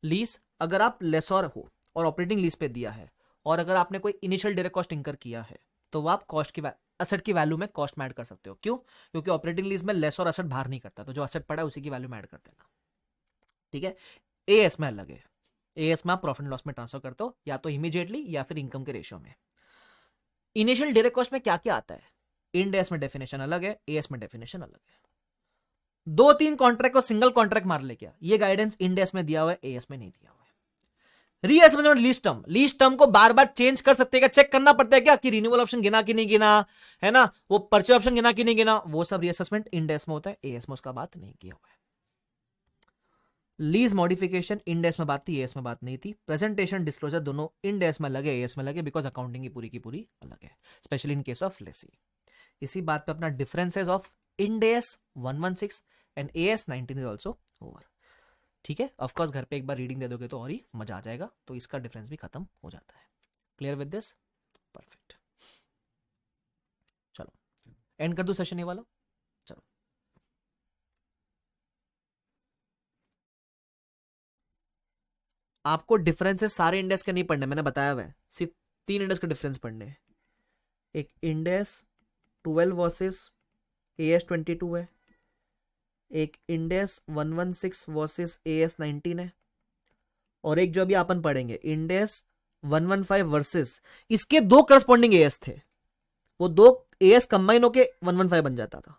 लीज, अगर आप लेसर हो और ऑपरेटिंग लीज पे दिया है और अगर आपने कोई इनिशियल डायरेक्ट कॉस्ट इंकर किया है तो वो आप कॉस्ट की असेट की वैल्यू में कॉस्ट में ऐड कर सकते हो। क्यों? क्योंकि ऑपरेटिंग लीज में लेस और असेट बाहर नहीं करता, तो जो असेट पड़ा है उसी की वैल्यू में ऐड कर देना, ठीक है। एएस में अलग है, एएस में आप प्रॉफिट एंड लॉस में ट्रांसफर करते हो, या तो इमीडिएटली या फिर इनकम के रेशियो में। इनिशियल डायरेक्ट कॉस्ट में क्या क्या आता है, इंड एएस में डेफिनेशन अलग है, एएस में डेफिनेशन अलग है। 2-3 कॉन्ट्रैक्ट को सिंगल कॉन्ट्रैक्ट मार ले क्या, ये गाइडेंस इंड एएस में दिया हुआ है, एएस में नहीं दिया हुआ है। रीअसेसमेंट लीज टर्म को बार बार चेंज कर सकते हैं क्या, चेक करना पड़ता है क्या कि रिन्यूअल ऑप्शन गिना कि नहीं गिना, है ना, वो परचेज ऑप्शन गिना कि नहीं गिना, वो सब रीअसेसमेंट इंड एएस में होता है, एएस में उसका बात नहीं किया हुआ है। लीज मॉडिफिकेशन इंड एएस में बात थी, एएस में बात नहीं थी। प्रेजेंटेशन डिस्क्लोजर दोनों इंड एएस में लगे, एएस में लगे, बिकॉज अकाउंटिंग की पूरी अलग है, specially in case of Lesi. इसी बात पे अपना differences of Ind AS 116 and as 19 is also over, ठीक है। ऑफकोर्स घर पे एक बार रीडिंग दे दोगे तो और ही मजा आ जाएगा, तो इसका डिफरेंस भी खत्म हो जाता है। Clear with this? परफेक्ट। चलो एंड कर दो सेशन ये वाला। चलो आपको डिफरेंसेस सारे इंडेक्स के नहीं पढ़ने, मैंने बताया हुआ है, सिर्फ 3 इंडेक्स के डिफरेंस पढ़ने हैं। एक इंडेक्स 12 वर्सेस एएस 22 है, एक इंडेक्स 116 वर्सेस एएस 19 है, और एक जो अभी अपन पढ़ेंगे इंडेक्स 115 वर्सेस इसके 2 करस्पॉन्डिंग एएस थे, वो 2 एएस कंबाइन होके 115 बन जाता था,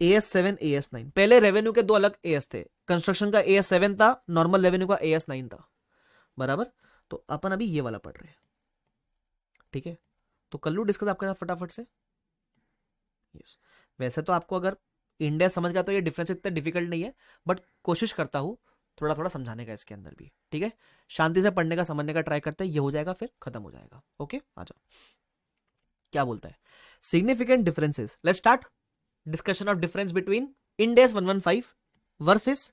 एएस 7 एएस 9। पहले रेवेन्यू के 2 अलग एएस थे, कंस्ट्रक्शन का एएस 7 था, नॉर्मल रेवेन्यू का एएस 9 था, बराबर। तो अपन अभी ये वाला पढ़ रहे हैं, ठीक है। तो कर लूं डिस्कस आपके साथ फटाफट से। यस, वैसे तो आपको अगर इंडिया समझ गया तो ये डिफरेंस इतना डिफिकल्ट नहीं है, बट कोशिश करता हूं थोड़ा थोड़ा समझाने का इसके अंदर भी, ठीक है। शांति से पढ़ने का, समझने का ट्राई करते हैं, ये हो जाएगा फिर खत्म हो जाएगा। ओके, आ जाओ। क्या बोलता है? Significant differences, let's start discussion of difference between Ind AS 115 versus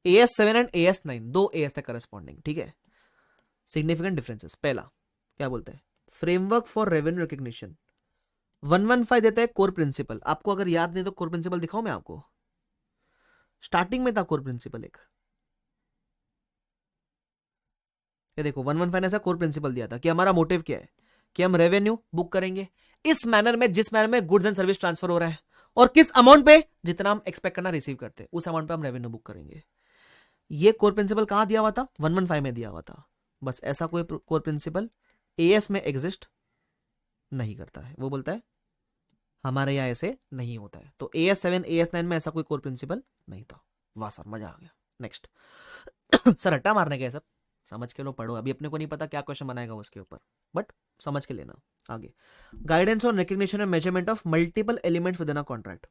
as 7 and as 9, 2 as थे करस्पॉन्डिंग, ठीक है। सिग्निफिकेंट डिफरेंसेस, पहला क्या बोलते हैं? Framework for revenue recognition. 115 देता है कोर प्रिंसिपल, आपको अगर याद नहीं तो कोर प्रिंसिपल दिखाऊं मैं आपको, स्टार्टिंग में था कोर प्रिंसिपल एक, ये देखो 115 ने ऐसा कोर प्रिंसिपल दिया था कि हमारा मोटिव क्या है, कि हम रेवेन्यू बुक करेंगे इस मैनर में जिस मैनर में गुड्स एंड सर्विस ट्रांसफर हो रहा है, और किस अमाउंट पे, जितना हम एक्सपेक्ट करना रिसीव करते हैं उस अमाउंट पे हम रेवेन्यू बुक करेंगे। ये कोर प्रिंसिपल कहां दिया हुआ था? 115 में दिया हुआ था। बस ऐसा कोई कोर प्रिंसिपल एएस में एग्जिस्ट नहीं करता है, वो बोलता है हमारे यहां ऐसे नहीं होता है। तो एएस 7 एएस 9 में ऐसा कोई कोर प्रिंसिपल नहीं था। वाह सर, मजा आ गया। नेक्स्ट सर हट्टा मारने के सब समझ के लो, पढ़ो, अभी अपने को नहीं पता क्या क्वेश्चन बनाएगा उसके ऊपर, बट समझ के लेना। आगे, guidance on recognition and measurement of multiple elements within a contract.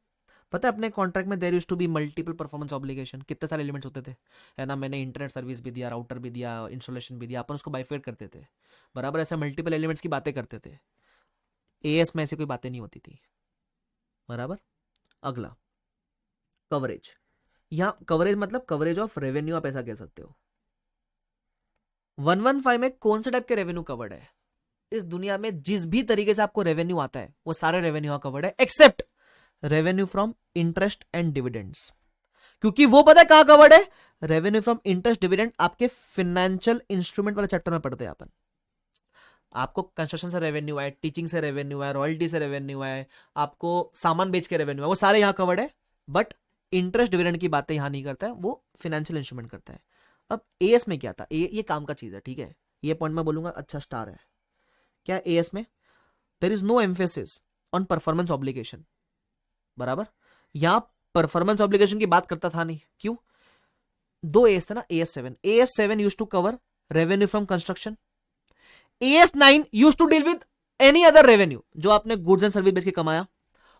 पता है अपने कॉन्ट्रैक्ट में there used to be multiple performance obligation, कितने सारे एलिमेंट्स होते थे, है ना। मैंने इंटरनेट सर्विस भी दिया, राउटर भी दिया, इंस्टॉलेशन भी दिया, अपन उसको बाइफेट करते थे, बराबर। ऐसे मल्टीपल एलिमेंट्स की बातें करते थे। एएस में ऐसी कोई बातें नहीं होती थी, बराबर। अगला, कवरेज। यहां कवरेज मतलब कवरेज ऑफ रेवेन्यू, आप ऐसा कह सकते हो। 115 में कौन से टाइप के रेवेन्यू कवर्ड है? इस दुनिया में जिस भी तरीके से आपको रेवेन्यू आता है वो सारे रेवेन्यू कवर्ड है, except revenue from interest and dividends. क्योंकि वो पता है कहां कवर्ड है? रेवेन्यू फ्रॉम इंटरेस्ट डिविडेंड आपके फाइनेंशियल इंस्ट्रूमेंट वाले चैप्टर में पढ़ते हैं अपन। आपको कंस्ट्रक्शन से रेवेन्यू है, टीचिंग से रेवेन्यू है, रॉयल्टी से रेवेन्यू है, आपको सामान बेच के रेवेन्यू है, वो सारे यहाँ कवर्ड है। बट इंटरेस्ट डिविडेंड की बातें यहाँ नहीं करता है, वो फाइनेंशियल इंस्ट्रूमेंट करता है। अब एएस में क्या था, ये काम का चीज है, ठीक है, ये पॉइंट मैं बोलूंगा अच्छा स्टार है। क्या एएस में there is no emphasis on performance obligation, बराबर। यहां परफॉर्मेंस ऑब्लिगेशन की बात करता था नहीं, क्यों? दो एएस थे ना, AS 7 use to cover revenue from construction, AS 9 use to deal with any other revenue जो आपने गुड्स एंड सर्विस बेच के कमाया।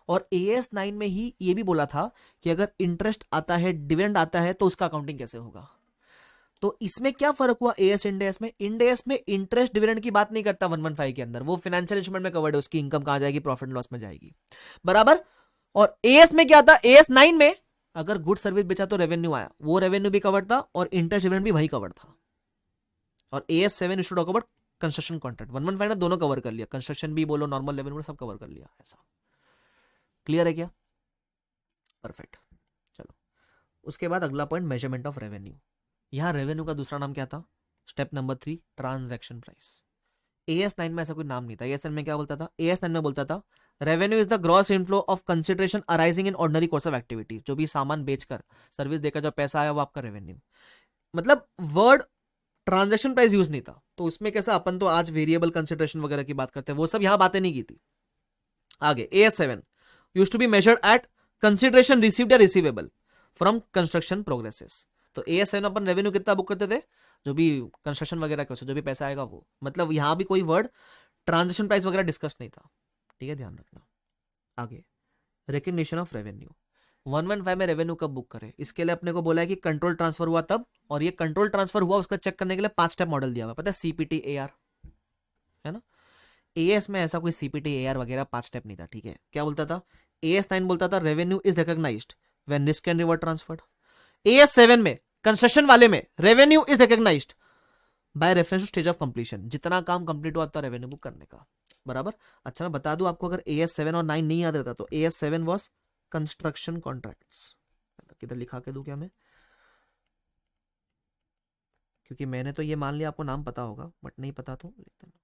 और एएस 9 में ही ये भी बोला था कि अगर इंटरेस्ट आता है, डिविडेंड आता है, तो उसका अकाउंटिंग कैसे होगा। तो इसमें क्या फर्क हुआ एएस इंडेस में? इंडेस में इंटरेस्ट डिविडेंड की बात नहीं करता 115 के अंदर, वो फाइनेंशियल इंस्ट्रूमेंट में कवर्ड है, उसकी इनकम कहां जाएगी, प्रॉफिट लॉस में जाएगी, बराबर। और एएस में क्या था, एएस 9 में अगर गुड सर्विस बेचा तो रेवेन्यू आया, वो रेवेन्यू भी कवर्ड था और इंटरेस्ट डिविडेंड भी वही कवर्ड था। और AS 7 is to talk about construction contract, 115 ने दोनों कवर कर लिया, कंस्ट्रक्शन भी बोलो, नॉर्मल रेवेन्यू सब कवर कर लिया। ऐसा क्लियर है क्या? परफेक्ट। चलो, उसके बाद अगला पॉइंट, मेजरमेंट ऑफ रेवेन्यू। यहां रेवेन्यू का दूसरा नाम क्या था? Step number 3, transaction price. As 9 में ऐसा कोई नाम नहीं था। एएस9 में क्या बोलता था? एएस9 में बोलता था revenue is the gross inflow of consideration arising in ordinary course of activities. जो भी सामान बेचकर, सर्विस देकर जो पैसा आया वो आपका रेवेन्यू। मतलब वर्ड ट्रांजैक्शन प्राइस यूज नहीं था। तो उसमें कैसा, अपन तो आज वेरिएबल कंसिडरेशन वगैरह की बात करते हैं, वो सब यहां बातें नहीं की थी। आगे AS 7 use to be measured at consideration received या रिसीवेबल फ्रॉम कंस्ट्रक्शन प्रोग्रेसेस। तो एएस 7 अपन रेवेन्यू कितना बुक करते थे, जो भी कंस्ट्रक्शन वगैरह का जो भी पैसा आएगा वो। मतलब यहां भी कोई वर्ड ट्रांजेक्शन प्राइस वगैरह डिस्कस नहीं था, ठीक है, ध्यान रखना। आगे रिकग्निशन ऑफ रेवेन्यू। 115 में रेवेन्यू कब बुक करें, इसके लिए अपने को बोला है कि कंट्रोल ट्रांसफर हुआ तब, और ये कंट्रोल ट्रांसफर हुआ उसका चेक करने के लिए 5 स्टेप मॉडल दिया हुआ, पता है, सीपीटी एआर, है ना। एएस में ऐसा कोई सीपीटी एआर वगैरह 5 स्टेप नहीं था, ठीक है। क्या बोलता था? एएस 9 बोलता था revenue is recognised when risk and reward transferred. AS 7 में, कंस्ट्रक्शन वाले में, revenue is recognised by reference to stage of completion, जितना काम कंप्लीट हुआ था रेवेन्यू बुक करने का, बराबर। अच्छा मैं बता दूं आपको, अगर एएस 7 और 9 नहीं याद रहता तो एएस 7 वॉज कंस्ट्रक्शन कॉन्ट्रैक्ट्स। किधर लिखा के दूं क्या मैं, क्योंकि मैंने तो ये मान लिया आपको नाम पता होगा, बट नहीं पता तो लिख देना।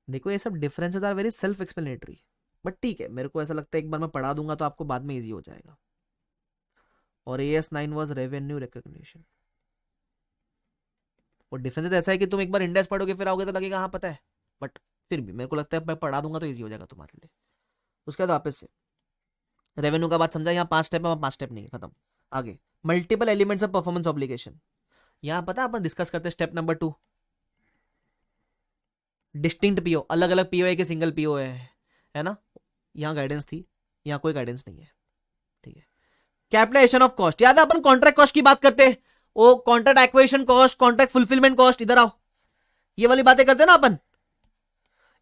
देखो ये सब differences are very self explanatory, but ठीक है, मेरे को ऐसा लगता है एक बार मैं पढ़ा दूंगा तो आपको बाद में इजी हो जाएगा। और एएस 9 वॉज रेवेन्यू रिकॉग्निशन। और डिफरेंसेस ऐसा है कि तुम एक बार इंडेक्स पढ़ोगे फिर आओगे तो लगेगा हाँ पता है, बट फिर भी मेरे को लगता है मैं पढ़ा दूंगा तो इजी हो जाएगा तुम्हारे लिए। उसके बाद वापस से रेवेन्यू का बात समझा, यहाँ 5 स्टेप है, 5 स्टेप नहीं है, खत्म। आगे multiple elements of performance obligation. यहाँ पता है अपन डिस्कस करते हैं स्टेप नंबर 2, डिस्टिंक्ट पीओ, अलग अलग पीओ है कि सिंगल पीओ है ना। यहाँ गाइडेंस थी, यहाँ कोई गाइडेंस नहीं है, ठीक है। कैपिटलाइजेशन ऑफ कॉस्ट, याद है अपन कॉन्ट्रैक्ट कॉस्ट की बात करते हैं, वो contract acquisition cost, contract fulfilment cost, इधर आओ, ये वाली बातें करते हैं ना अपन।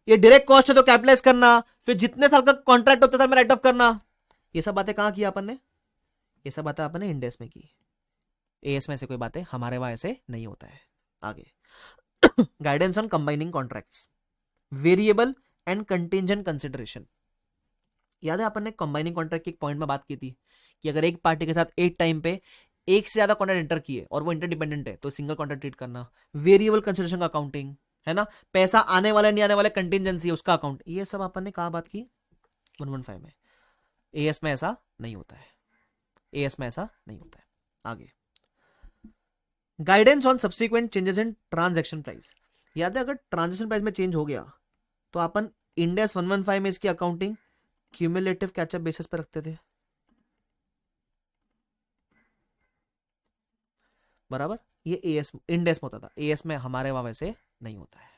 ये डायरेक्ट कॉस्ट है तो कैपिटलाइज करना, फिर जितने साल का कॉन्ट्रैक्ट होता है में राइट ऑफ करना, ये सब बातें कहां की अपन ने? ये सब बातें अपन ने इंडेस में की। एएस में ऐसे कोई बातें हमारे वहां ऐसे नहीं होता है। आगे guidance on combining contracts, variable and contingent consideration. याद है अपन ने कंबाइनिंग कॉन्ट्रैक्ट की एक पॉइंट में बात की थी कि अगर एक पार्टी के साथ एक टाइम पे एक से ज्यादा कॉन्ट्रैक्ट एंटर किए और वो इंटरडिपेंडेंट है तो सिंगल कॉन्ट्रैक्ट ट्रीट करना, वेरिएबल कंसिडरेशन का अकाउंटिंग, है ना, पैसा आने वाला नहीं आने वाला कंटिजेंसी उसका अकाउंट, ये सब अपन ने कहा बात की 115 में। एएस में ऐसा नहीं होता है, एएस में ऐसा नहीं होता है। आगे guidance on subsequent changes in transaction price. याद है अगर ट्रांजैक्शन प्राइस में चेंज हो गया तो अपन इंडेस 115 में इसकी अकाउंटिंग क्यूमुलेटिव कैचअप बेसिस पर रखते थे, बराबर। ये एएस इंडेस में होता था, एएस में हमारे वहां वैसे नहीं होता है।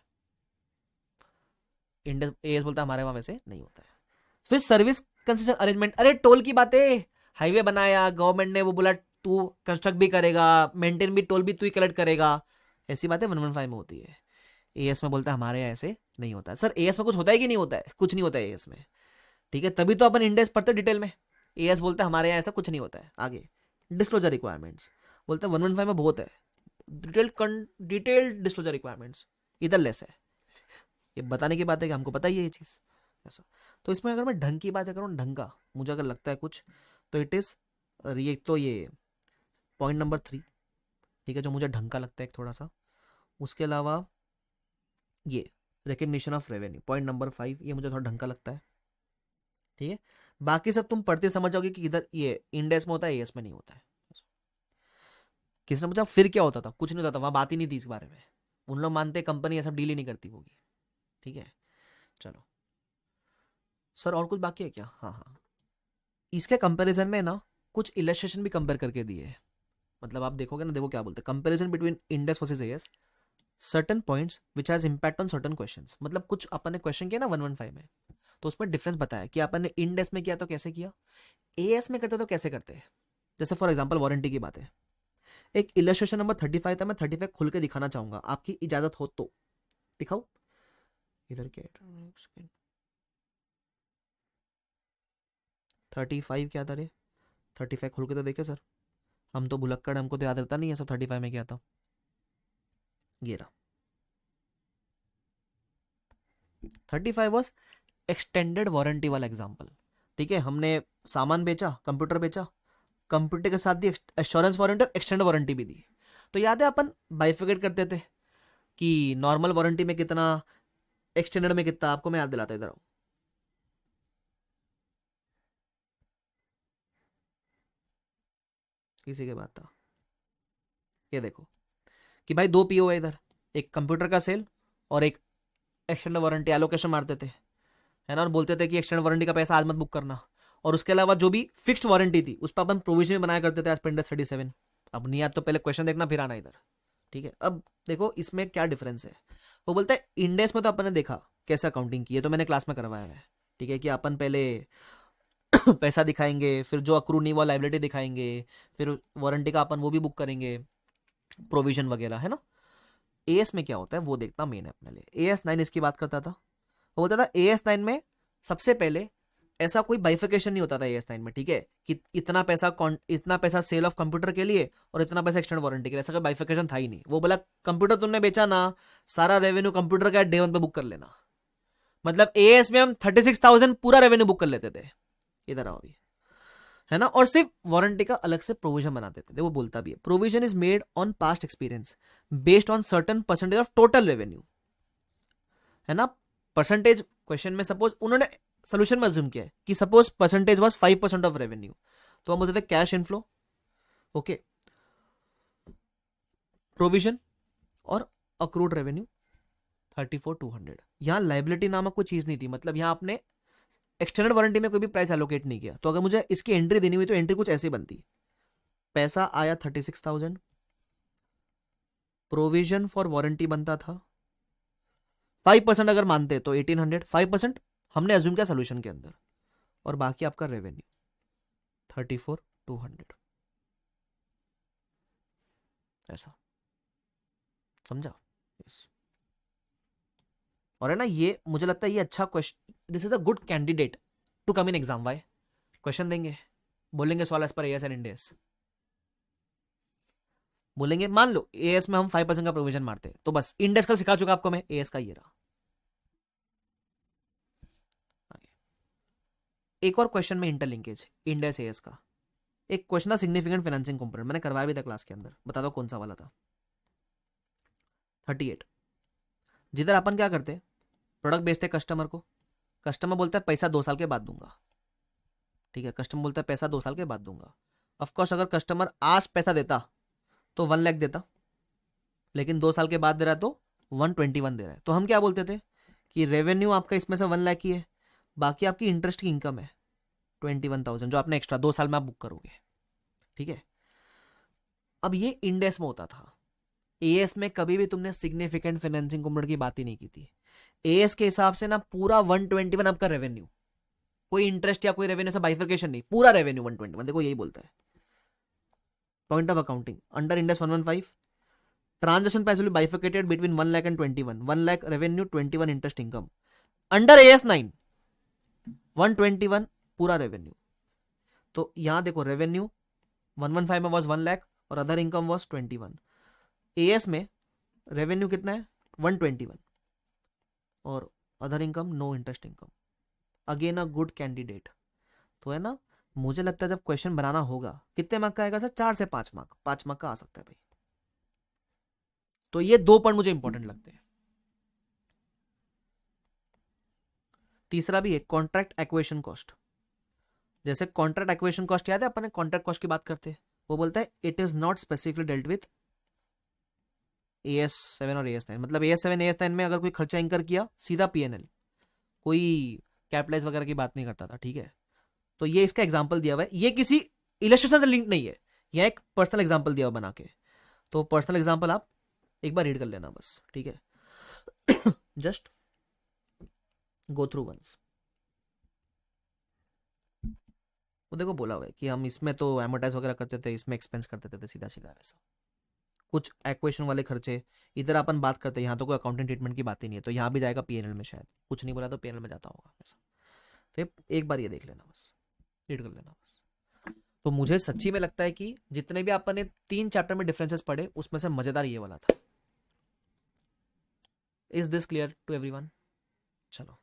इंडेस एएस बोलता है हमारे वहां वैसे नहीं होता है। फिर सर्विस कंसेशन अरेंजमेंट, अरे टोल की बातें, हाईवे बनाया गवर्नमेंट ने, वो बोला तू कंस्ट्रक्ट भी करेगा, मेंटेन भी, टोल भी तू ही कलेक्ट करेगा, ऐसी बातें 115 में होती है। एएस में बोलता है हमारे यहाँ ऐसे नहीं होता है। सर एएस में कुछ होता है कि नहीं होता है? कुछ नहीं होता है एएस में, ठीक है, तभी तो अपन इंडेक्स पढ़ते डिटेल में। एएस बोलते हैं हमारे यहाँ ऐसा कुछ नहीं होता है। आगे डिस्क्लोजर रिक्वायरमेंट्स, बोलते हैं 115 में बहुत है, डिटेल्ड डिस्क्लोजर रिक्वायरमेंट्स, इधर लेस है। ये बताने की बात है कि हमको पता ही है ये चीज ऐसा। तो इसमें अगर मैं ढंग की बात करूँ, ढंग का मुझे अगर लगता है कुछ तो इट इज ये, तो ये पॉइंट नंबर 3, ठीक है, जो मुझे ढंग का लगता है एक थोड़ा सा। उसके अलावा ये recognition of revenue, point number 5, ये मुझे थोड़ा ढंग का लगता है। ठीक है, बाकी सब तुम पढ़ते समझ जाओगे कि इधर ये इंडेस में होता है, एएस में नहीं होता है। किसने पूछा फिर क्या होता था, कुछ नहीं होता था, वहां बात ही नहीं थी इस बारे में। उन लोग मानते कंपनी ये सब डील ही नहीं करती होगी। ठीक है, चलो सर और कुछ बाकी है क्या? हाँ हाँ, इसके कंपैरिजन में ना कुछ इलस्ट्रेशन भी कंपेयर करके दिए है। मतलब आप देखोगे ना, देखो क्या बोलते हैं, comparison between index versus as, certain points which has impact on certain questions. मतलब कुछ अपन ने क्वेश्चन किया ना 115 में, तो उसमें डिफरेंस बताया कि अपन ने इंडेक्स में किया तो कैसे किया, एएस में करते तो कैसे करते हैं। जैसे फॉर एग्जांपल वारंटी की बात है, एक इलस्ट्रेशन नंबर 35 था, मैं 35 खुल के दिखाना चाहूंगा, आपकी इजाजत हो तो दिखाओ। इधर क्या 35 क्या था रे, 35 खोल के तो देखे सर, हम तो भुलक्कड़, हमको तो याद रहता नहीं है सब 35 में क्या था। ये रहा 35 वॉज एक्सटेंडेड वारंटी वाला एग्जाम्पल। ठीक है, हमने सामान बेचा, कंप्यूटर बेचा, कंप्यूटर के साथ दी एश्योरेंस वारंटी और एक्सटेंड वारंटी भी दी। तो याद है अपन बाइफिकेट करते थे कि नॉर्मल वारंटी में कितना, एक्सटेंडेड में कितना, आपको मैं याद दिलाता इधर आओ। किसी के बात था, ये देखो कि भाई दो पीओ है इधर, एक कंप्यूटर का सेल और एक एक्सटेंड वारंटी, एलोकेशन मारते थे है ना, और बोलते थे कि एक्सटेंड वारंटी का पैसा आज मत बुक करना। और उसके अलावा जो भी फिक्स्ड वारंटी थी उस पर अपन प्रोविजन बनाया करते थे एज पर इंडेक्स 37। अब नहीं याद तो पहले क्वेश्चन देखना फिर आना इधर। ठीक है, अब देखो इसमें क्या डिफरेंस है। वो बोलता है इंडेक्स में तो अपन ने देखा कैसे अकाउंटिंग की है, तो मैंने क्लास में करवाया है। ठीक है, कि अपन पहले पैसा दिखाएंगे, फिर जो अक्रू नहीं हुआ लाइबिलिटी दिखाएंगे, फिर वारंटी का अपन वो भी बुक करेंगे, प्रोविजन वगैरह, है ना। एएस में क्या होता है वो देखना मेन है अपने लिए। AS9 इसकी बात करता था, वो बोलता था AS9 में सबसे पहले ऐसा कोई बाइफिकेशन नहीं होता था AS9 में। ठीक है, कि इतना पैसा सेल ऑफ कंप्यूटर के लिए और इतना पैसा एक्सटेंड वारंटी के लिए, ऐसा कोई बाइफिकेशन था ही नहीं। वो बोला कंप्यूटर तुमने बेचा ना, सारा रेवेन्यू कंप्यूटर का डे 1 पे बुक कर लेना। मतलब एएस में हम 36,000 पूरा रेवेन्यू बुक कर लेते थे। इधर आओ अभी, है ना। और सिर्फ वारंटी का अलग से प्रोविजन बना देते थे। वो बोलता भी है provision is made on past experience based on certain percentage of total revenue, है ना। परसेंटेज क्वेश्चन में सपोज उन्होंने सोल्यूशन में अज्यूम किया है कि suppose percentage was 5% of revenue, तो हम बोलते थे कैश इनफ्लो, ओके, प्रोविजन और अक्रूड रेवेन्यू 34,200। यहां लाइबिलिटी नामक कोई चीज नहीं थी। मतलब यहां आपने एक्सटेंडेड वारंटी में कोई भी प्राइस एलोकेट नहीं किया। तो अगर मुझे इसकी एंट्री देनी हुई तो एंट्री कुछ ऐसी बनती, पैसा आया 36,000, प्रोविजन फॉर वारंटी बनता था 5%, अगर मानते तो 1800, 5% हमने अज्यूम किया सोल्यूशन के अंदर, और बाकी आपका रेवेन्यू 34,200। ऐसा समझा? yes. और है ना, ये मुझे लगता है ये अच्छा question, this is a good candidate to come in exam. वाई क्वेश्चन देंगे, बोलेंगे solve as per AS and Ind AS, बोलेंगे मान लो एएस में हम 5% का प्रोविजन मारते हैं, तो बस इंडेक्स का सिखा चुका आपको मैं, एएस का ये रहा। एक और क्वेश्चन में इंटरलिंकेज इंडेक्स एएस का, एक क्वेश्चन था सिग्निफिकेंट फाइनेंसिंग कंपोनेंट, मैंने करवाया भी था क्लास के अंदर, बता दो कौन सा वाला था। 38, जिधर अपन क्या करते, प्रोडक्ट बेचते कस्टमर को, कस्टमर बोलता है पैसा 2 साल के बाद दूंगा। ठीक है, कस्टमर बोलता है पैसा 2 साल के बाद दूंगा। ऑफकोर्स अगर कस्टमर आज पैसा देता तो 1 लाख देता, लेकिन 2 साल के बाद दे रहा है तो 121 दे रहा है। तो हम क्या बोलते थे कि रेवेन्यू आपका इसमें से 1 लाख की है, बाकी आपकी इंटरेस्ट की इनकम है 21,000, जो आपने एक्स्ट्रा 2 साल में आप बुक करोगे। ठीक है, अब ये इंडेक्स में होता था। एएस में कभी भी तुमने सिग्निफिकेंट फाइनेंसिंग कंपोनेंट की बात ही नहीं की थी। एएस के हिसाब से ना पूरा 121 आपका रेवेन्यू, कोई इंटरेस्ट या कोई रेवेन्यू से बाइफिकेशन नहीं, पूरा रेवेन्यू 121। देखो यही बोलता है point of accounting under index 115, transaction price will be bifurcated between 1 lakh and 21, 1 lakh revenue, 21 interest income. Under AS9 121 पूरा रेवेन्यू। तो यहां देखो रेवेन्यू 115 में वॉज 1 लाख और अदर इनकम वॉज 21। एएस में रेवेन्यू कितना है 121 और other income no interest income. Again a good candidate. तो है ना, मुझे लगता है जब क्वेश्चन बनाना होगा, कितने मार्क का आएगा सर? 4 से 5 मार्क, 5 मार्क का आ सकता है भाई। तो ये 2 पॉइंट मुझे इंपॉर्टेंट लगते हैं। तीसरा भी है कॉन्ट्रैक्ट एक्विजिशन कॉस्ट। जैसे कॉन्ट्रैक्ट एक्विजिशन कॉस्ट याद है अपन कॉन्ट्रैक्ट कॉस्ट की बात करते हैं, वो बोलता है it is not specifically dealt with AS7 और AS9। मतलब AS7 AS9 में अगर कोई खर्चा इंकर किया सीधा PNL, कोई कैपिटलाइज वगैरह की बात नहीं करता था, ठीक है। तो ये इसका एग्जाम्पल दिया हुआ है, ये किसी इलस्ट्रेशन से लिंक नहीं है, यह एक पर्सनल एग्जाम्पल दिया हुआ बना के। तो पर्सनल एग्जाम्पल आप एक बार रीड कर लेना बस, ठीक है। Just go through once. वो देखो बोला हुआ है कि हम इसमें तो एमोटाइज वगैरह करते थे, इसमें एक्सपेंस करते थे सीधा सीधा वैसा। कुछ एक्वेशन वाले खर्चे इधर अपन बात करते हैं, यहाँ तो कोई अकाउंटिंग ट्रीटमेंट की बात ही नहीं है, तो यहाँ भी जाएगा PNL में, शायद कुछ नहीं बोला तो PNL में जाता होगा ऐसा। तो एक बार ये देख लेना बस, रीड कर लेना बस। तो मुझे सच्ची में लगता है कि जितने भी अपन ने 3 चैप्टर में डिफरेंसेस पढ़े उसमें से मजेदार ये वाला था। Is this clear to everyone? चलो